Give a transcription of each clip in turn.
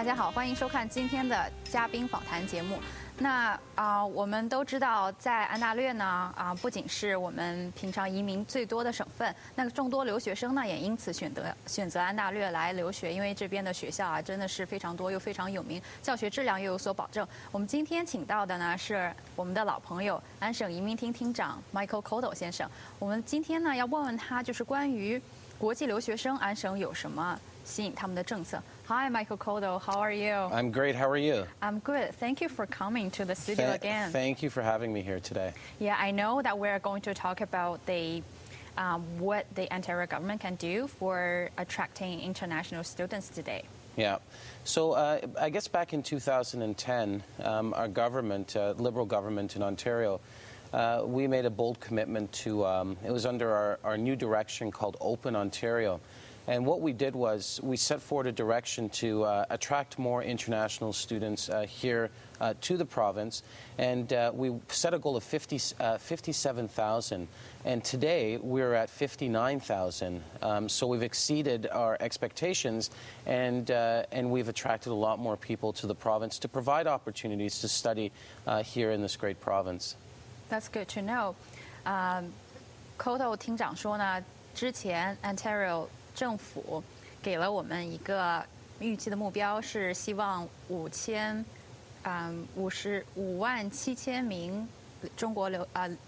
家好，欢迎收看今天的嘉宾访谈节目。那我们都知道，在安大略呢，不仅是我们平常移民最多的省份，那众多留学生呢也因此选择安大略来留学，因为这边的学校真的是非常多又非常有名，教学质量又有所保证。我们今天请到的呢是我们的老朋友安省移民厅厅长 Michael Cotto 先生。我们今天呢要问问他，就是关于国际留学生，安省有什么吸引他们的政策。Hi, Michael Cotto. How are you? I'm great. How are you? I'm good. Thank you for coming to the studio again. Thank you for having me here today. Yeah, I know that we're going to talk about what the Ontario government can do for attracting international students today. Yeah. So I guess back in 2010, our government, Liberal government in Ontario, we made a bold commitment to, it was under our new direction called Open Ontario. And what we did was we set forward a direction to attract more international students here to the province. And we set a goal of 57,000. And today we're at 59,000. So we've exceeded our expectations, and we've attracted a lot more people to the province to provide opportunities to study here in this great province. That's good to know. Cotto 厅长说呢，之前 Ontario 政府给了我们一个预期的目标，是希望557,000名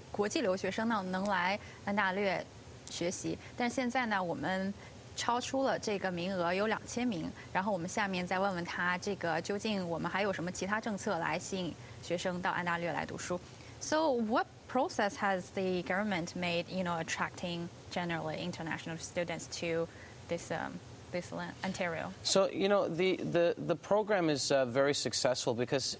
国际留学生呢能来安大略学习。但是现在呢，我们超出了这个名额，有2000名。然后我们下面再问问他，这个究竟我们还有什么其他政策来吸引学生到安大略来读书？ So what process has the government made, attracting generally international students to this land, Ontario? So the program is very successful because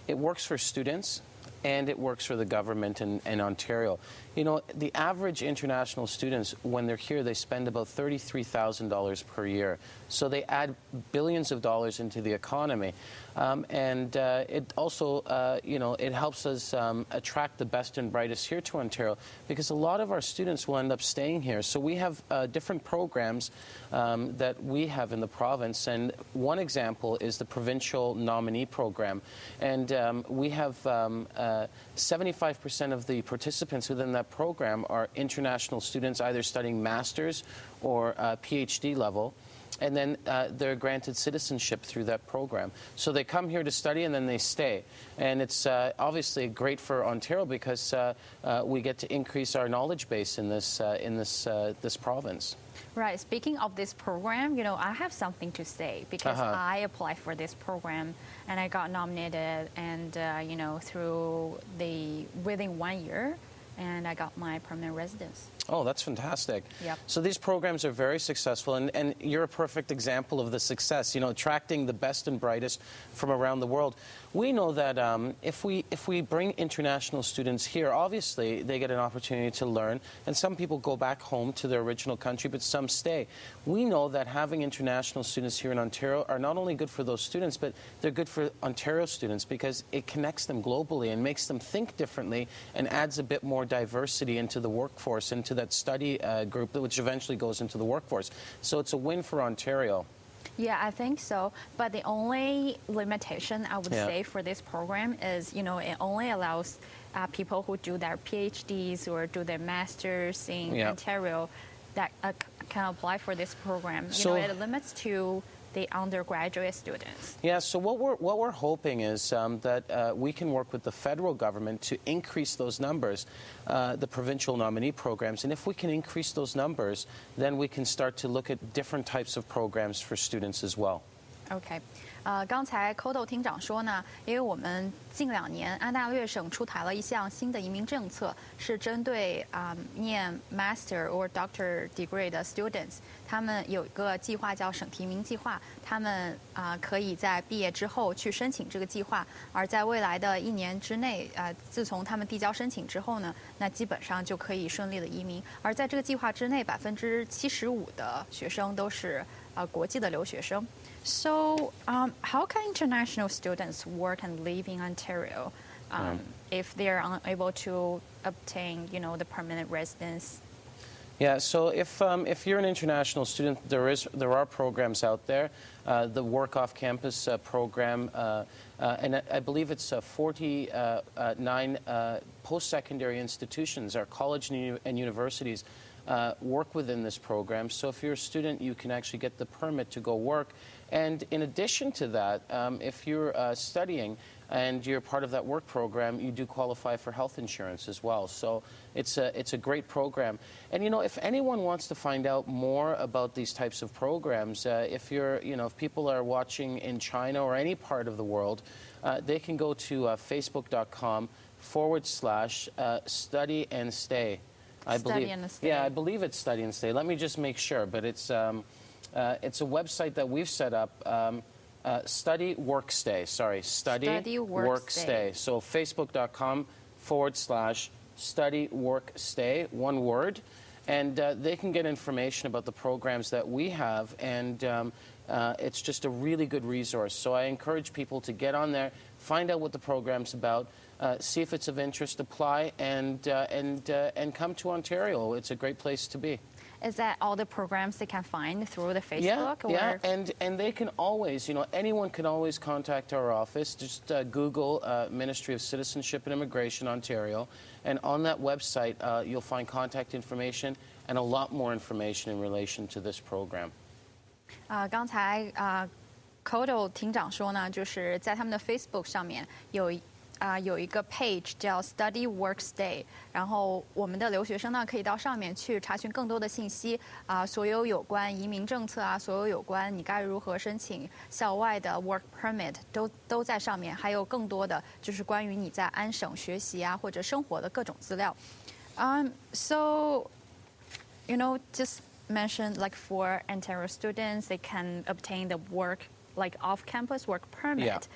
it works for students and it works for the government in Ontario. The average international students, when they're here, they spend about $33,000 per year. So they add billions of dollars into the economy. And it also, it helps us attract the best and brightest here to Ontario, because a lot of our students will end up staying here. So we have different programs that we have in the province. And one example is the provincial nominee program. And we have 75% of the participants within that program are international students, either studying master's or PhD level. And then they're granted citizenship through that program. So they come here to study and then they stay. And it's obviously great for Ontario because we get to increase our knowledge base in this province. Right. Speaking of this program, I have something to say because I applied for this program and I got nominated, and within 1 year, and I got my permanent residence. Oh, that's fantastic. Yep. So these programs are very successful, and you're a perfect example of the success, attracting the best and brightest from around the world. We know that if we bring international students here, obviously they get an opportunity to learn, and some people go back home to their original country, but some stay. We know that having international students here in Ontario are not only good for those students, but they're good for Ontario students because it connects them globally and makes them think differently and adds a bit more diversity into the workforce, into that study group, which eventually goes into the workforce. So it's a win for Ontario. Yeah, I think so. But the only limitation I would say for this program is, it only allows people who do their PhDs or do their masters in Ontario that can apply for this program. It limits to the undergraduate students. Yeah, so what we're hoping is that we can work with the federal government to increase those numbers, the provincial nominee programs, and if we can increase those numbers, then we can start to look at different types of programs for students as well. OK，刚才 Cotto 厅长说呢，因为我们近2年安大略省出台了一项新的移民政策，是针对念 Master or Doctor degree 的 students， 他们有一个计划叫省提名计划，他们可以在毕业之后去申请这个计划，而在未来的1年之内，自从他们递交申请之后呢，那基本上就可以顺利的移民。而在这个计划之内，75%的学生都是国际的留学生。So, how can international students work and live in Ontario if they are unable to obtain, the permanent residence? Yeah, so if you're an international student, there are programs out there. The Work Off Campus program, and I believe it's 49 post-secondary institutions, our college and universities, work within this program. So if you're a student, you can actually get the permit to go work. And in addition to that, if you're studying and you're part of that work program, you do qualify for health insurance as well. So it's a great program. And, if anyone wants to find out more about these types of programs, if people are watching in China or any part of the world, they can go to facebook.com/study and stay. I believe. Study and stay. Yeah, I believe it's Study and Stay. Let me just make sure, but it's a website that we've set up. Study Work Stay. Sorry, Study Work Stay. So facebook.com/Study Work Stay. One word, and they can get information about the programs that we have, and it's just a really good resource. So I encourage people to get on there, find out what the program's about. See if it's of interest, apply, and come to Ontario. It's a great place to be. Is that all the programs they can find through the Facebook? Yeah, and they can always, anyone can always contact our office. Just Google Ministry of Citizenship and Immigration, Ontario, and on that website you'll find contact information and a lot more information in relation to this program. 刚才Kodo 厅长说呢，就是在他们的 Facebook 上面有一个 page 叫 Study Work Stay， 然后我们的留学生呢可以到上面去查询更多的信息所有有关移民政策所有有关你该如何申请校外的 work permit 都在上面，还有更多的就是关于你在安省学习或者生活的各种资料。So, just mentioned like for Ontario students, they can obtain the work like off-campus work permit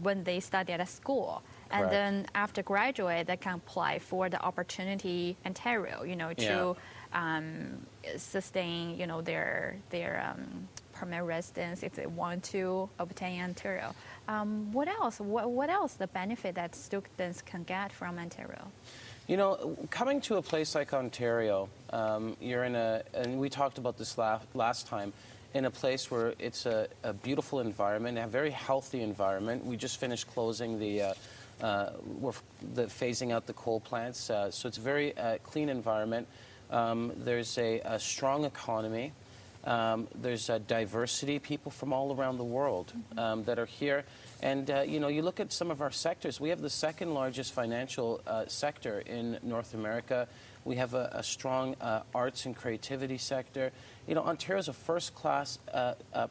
when they study at a school. And then after graduate, they can apply for the opportunity Ontario, to sustain, their permanent residence if they want to obtain Ontario. What else? What else the benefit that students can get from Ontario? Coming to a place like Ontario, you're in and we talked about this last time, in a place where it's a beautiful environment, a very healthy environment. We just finished closing we're phasing out the coal plants, so it's a very clean environment. There's a strong economy. There's a diversity, people from all around the world that are here. And, you look at some of our sectors. We have the second largest financial sector in North America. We have a strong arts and creativity sector. Ontario is a first-class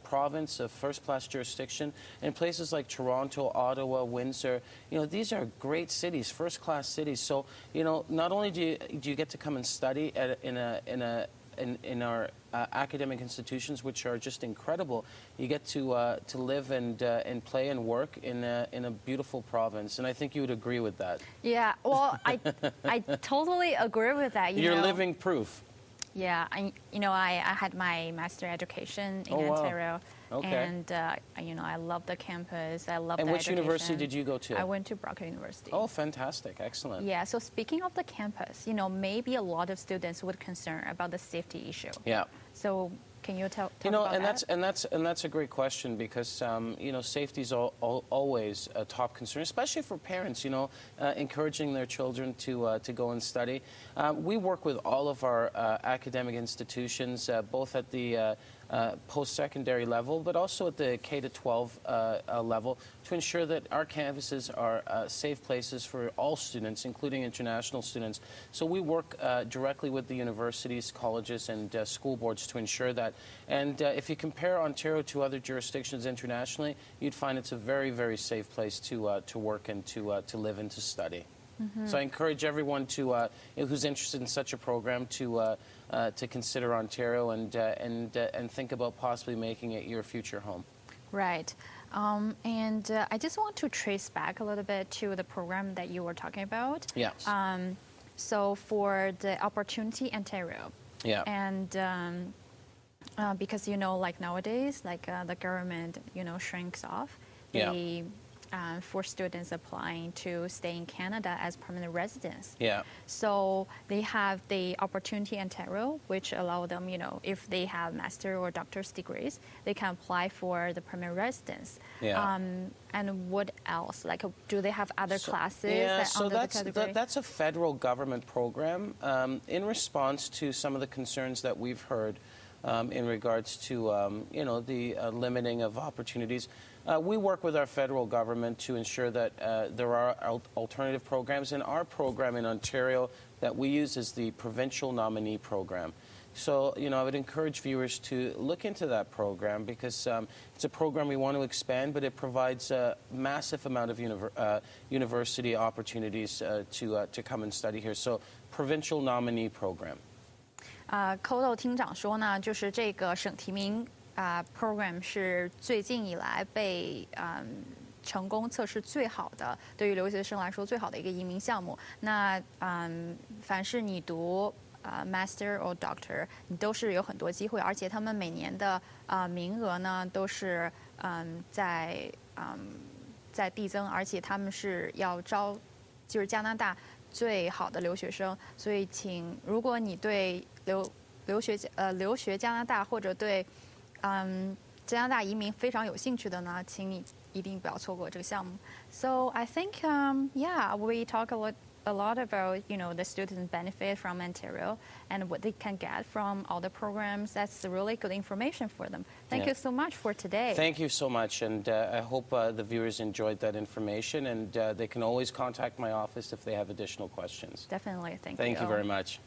province, a first-class jurisdiction. In places like Toronto, Ottawa, Windsor, these are great cities, first-class cities. So, not only do you get to come and study in our academic institutions, which are just incredible, you get to live and play and work in a beautiful province, and I think you would agree with that. Yeah, well, I totally agree with that. You're living proof. Yeah, I had my master education in Ontario, and I love the campus. I love the education. And which university did you go to? I went to Brock University. Oh, fantastic! Excellent. Yeah. So speaking of the campus, maybe a lot of students would concern about the safety issue. Yeah. So can you talk about that? And that's a great question because safety is always a top concern, especially for parents. Encouraging their children to go and study. We work with all of our academic institutions, both at the post-secondary level, but also at the K-12 level, to ensure that our campuses are safe places for all students, including international students. So we work directly with the universities, colleges, and school boards to ensure that. And if you compare Ontario to other jurisdictions internationally, you'd find it's a very, very safe place to work and to live and to study. Mm-hmm. So I encourage everyone who's interested in such a program to consider Ontario and think about possibly making it your future home. Right. And I just want to trace back a little bit to the program that you were talking about. Yes. So for the Opportunity Ontario. Yeah. And because, like nowadays, like the government, shrinks off. They for students applying to stay in Canada as permanent residents. Yeah. So they have the opportunity in Ontario, which allow them, if they have master or doctor's degrees, they can apply for the permanent residence. Yeah. And what else? Like, do they have other classes? Yeah, that so under the category? that's a federal government program in response to some of the concerns that we've heard in regards to, the limiting of opportunities. We work with our federal government to ensure that there are alternative programs, and our program in Ontario that we use is the Provincial Nominee Program. So, I would encourage viewers to look into that program because it's a program we want to expand, but it provides a massive amount of university opportunities to come and study here. So, Provincial Nominee Program. Kodo 厅长说呢，就是这个省提名program 是最近以来被成功测试最好的，对于留学生来说最好的一个移民项目。那凡是你读Master or Doctor， 你都是有很多机会，而且他们每年的名额呢都是在递增，而且他们是要招就是加拿大最好的留学生，所以如果你对留学加拿大或者对加拿大移民非常有兴趣的呢，请你一定不要错过这个项目。So I think we talk a lot about the students benefit from Ontario and what they can get from all the programs. That's really good information for them. Thank you so much for today. Thank you so much, and I hope the viewers enjoyed that information, and they can always contact my office if they have additional questions. Definitely. Thank you. Thank you very much.